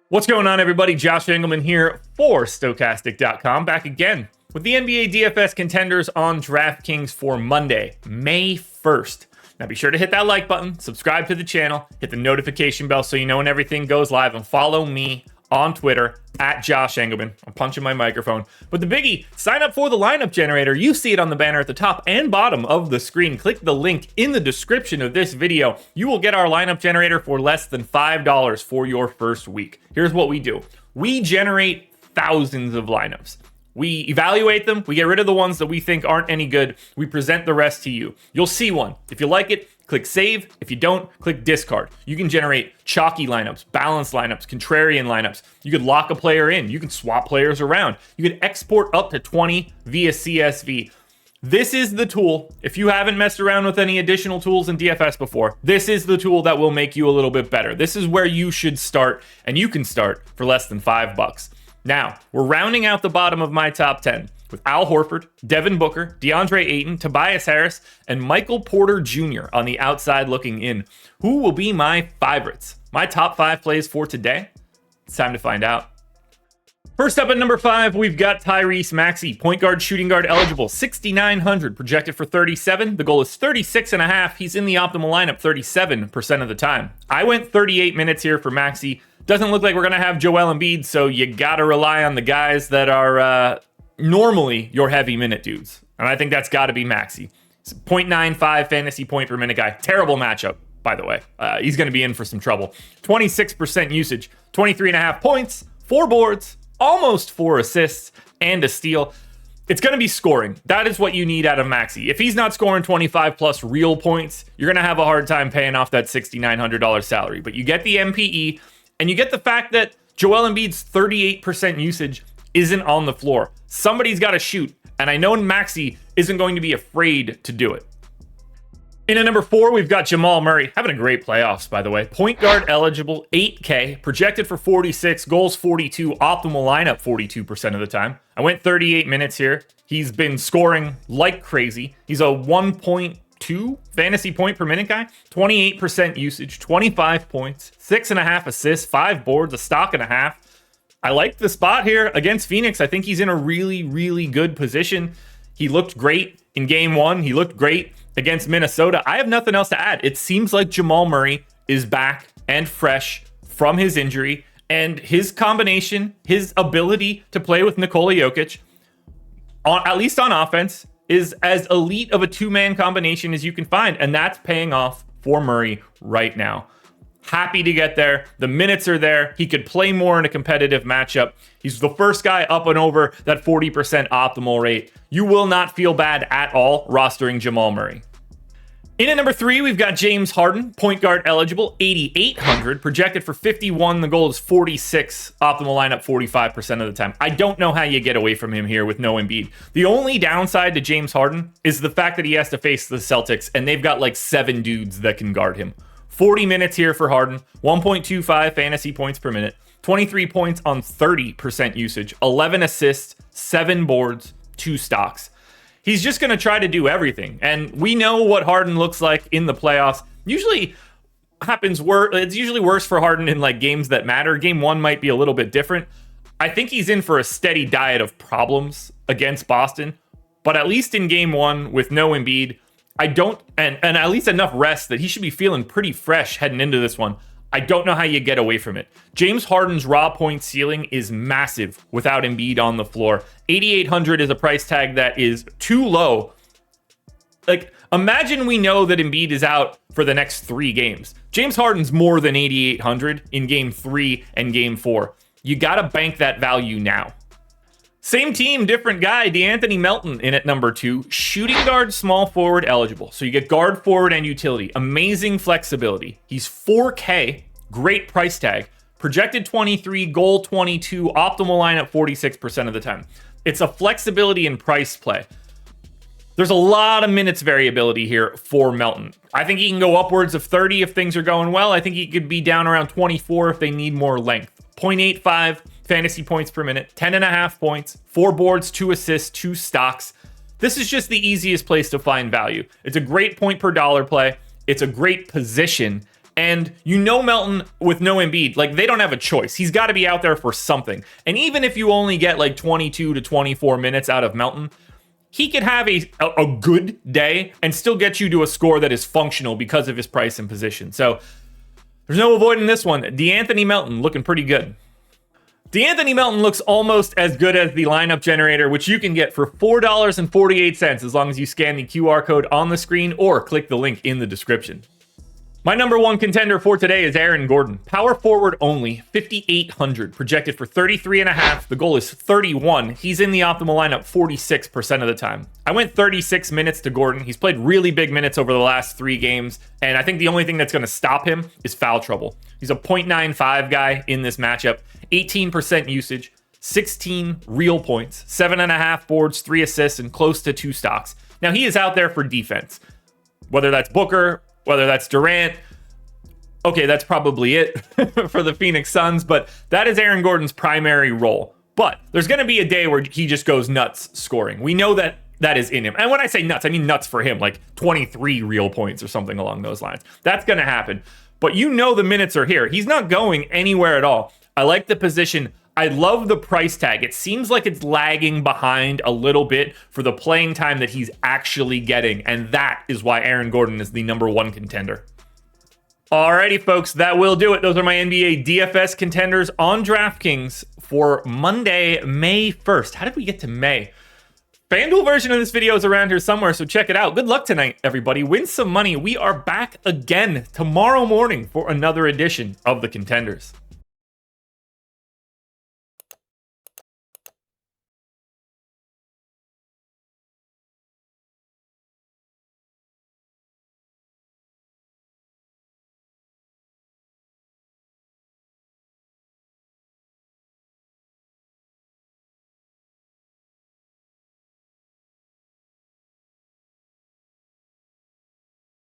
What's going on, everybody? Josh Engleman here for Stokastic.com, back again with the NBA DFS contenders on DraftKings for Monday, May 1st. Now be sure to hit that like button, subscribe to the channel, hit the notification bell so you know when everything goes live, and follow me on Twitter at Josh Engleman. I'm punching my microphone. But the biggie, sign up for the lineup generator. You see it on the banner at the top and bottom of the screen. Click the link in the description of this video. You will get our lineup generator for less than $5 for your first week. Here's what we do. We generate thousands of lineups. We evaluate them. We get rid of the ones that we think aren't any good. We present the rest to you. You'll see one. If you like it, click save. If you don't, click discard. You can generate chalky lineups, balanced lineups, contrarian lineups. You could lock a player in. You can swap players around. You could export up to 20 via CSV. This is the tool. If you haven't messed around with any additional tools in DFS before, this is the tool that will make you a little bit better. This is where you should start, and you can start for less than $5. Now, we're rounding out the bottom of my top 10 with Al Horford, Devin Booker, DeAndre Ayton, Tobias Harris, and Michael Porter Jr. on the outside looking in. Who will be my favorites? My top 5 plays for today? It's time to find out. First up at number 5, we've got Tyrese Maxiell, point guard, shooting guard eligible, 6,900, projected for 37. The goal is 36.5. He's in the optimal lineup 37% of the time. I went 38 minutes here for Maxiell. Doesn't look like we're going to have Joel Embiid, so you got to rely on the guys that are normally your heavy minute dudes. And I think that's got to be Maxiell. 0.95 fantasy point per minute guy. Terrible matchup, by the way. He's going to be in for some trouble. 26% usage, 23.5 points, 4 boards, almost 4 assists, and a steal. It's going to be scoring. That is what you need out of Maxiell. If he's not scoring 25 plus real points, you're going to have a hard time paying off that $6,900 salary. But you get the MPE, and you get the fact that Joel Embiid's 38% usage isn't on the floor. Somebody's got to shoot, and I know Maxiell isn't going to be afraid to do it. In at number 4, we've got Jamal Murray. Having a great playoffs, by the way. Point guard eligible, 8K, projected for 46, goals 42, optimal lineup 42% of the time. I went 38 minutes here. He's been scoring like crazy. He's a 1.2 fantasy point per minute guy, 28% usage, 25 points, 6.5 assists, 5 boards, a stock and a half. I like the spot here against Phoenix. I think he's in a really, really good position. He looked great in game 1. He looked great against Minnesota. I have nothing else to add. It seems like Jamal Murray is back and fresh from his injury, and his combination, his ability to play with Nikola Jokic, at least on offense, is as elite of a two-man combination as you can find, and that's paying off for Murray right now. Happy to get there. The minutes are there. He could play more in a competitive matchup. He's the first guy up and over that 40% optimal rate. You will not feel bad at all rostering Jamal Murray. In at number 3, we've got James Harden, point guard eligible, 8,800, projected for 51. The goal is 46, optimal lineup 45% of the time. I don't know how you get away from him here with no Embiid. The only downside to James Harden is the fact that he has to face the Celtics, and they've got like 7 dudes that can guard him. 40 minutes here for Harden, 1.25 fantasy points per minute, 23 points on 30% usage, 11 assists, 7 boards, 2 stocks. He's just going to try to do everything. And we know what Harden looks like in the playoffs. Usually happens worse. It's usually worse for Harden in like games that matter. Game 1 might be a little bit different. I think he's in for a steady diet of problems against Boston. But at least in game 1 with no Embiid, and at least enough rest that he should be feeling pretty fresh heading into this one. I don't know how you get away from it. James Harden's raw point ceiling is massive without Embiid on the floor. 8,800 is a price tag that is too low. Like, imagine we know that Embiid is out for the next 3 games. James Harden's more than 8,800 in game 3 and game 4. You got to bank that value now. Same team, different guy, DeAnthony Melton in at number 2, shooting guard, small forward eligible. So you get guard, forward, and utility. Amazing flexibility. He's 4K, great price tag, projected 23, goal 22, optimal lineup 46% of the time. It's a flexibility and price play. There's a lot of minutes variability here for Melton. I think he can go upwards of 30 if things are going well. I think he could be down around 24 if they need more length. 0.85 fantasy points per minute, 10.5 points, 4 boards, 2 assists, 2 stocks. This is just the easiest place to find value. It's a great point per dollar play. It's a great position. And you know Melton with no Embiid, like they don't have a choice. He's got to be out there for something. And even if you only get like 22 to 24 minutes out of Melton, he could have a good day and still get you to a score that is functional because of his price and position. So there's no avoiding this one. DeAnthony Melton looking pretty good. DeAnthony Melton looks almost as good as the lineup generator, which you can get for $4.48 as long as you scan the QR code on the screen or click the link in the description. My number one contender for today is Aaron Gordon. Power forward only, 5,800, projected for 33.5. The goal is 31. He's in the optimal lineup 46% of the time. I went 36 minutes to Gordon. He's played really big minutes over the last 3 games, and I think the only thing that's going to stop him is foul trouble. He's a 0.95 guy in this matchup, 18% usage, 16 real points, 7.5 boards, 3 assists, and close to 2 stocks. Now, he is out there for defense, whether that's Booker, whether that's Durant. Okay, that's probably it for the Phoenix Suns, but that is Aaron Gordon's primary role. But there's going to be a day where he just goes nuts scoring. We know that is in him. And when I say nuts, I mean nuts for him, like 23 real points or something along those lines. That's going to happen. But you know the minutes are here. He's not going anywhere at all. I like the position. I love the price tag. It seems like it's lagging behind a little bit for the playing time that he's actually getting, and that is why Aaron Gordon is the number one contender. Alrighty, folks, that will do it. Those are my NBA DFS contenders on DraftKings for Monday, May 1st. How did we get to May? FanDuel version of this video is around here somewhere, so check it out. Good luck tonight, everybody. Win some money. We are back again tomorrow morning for another edition of the Contenders.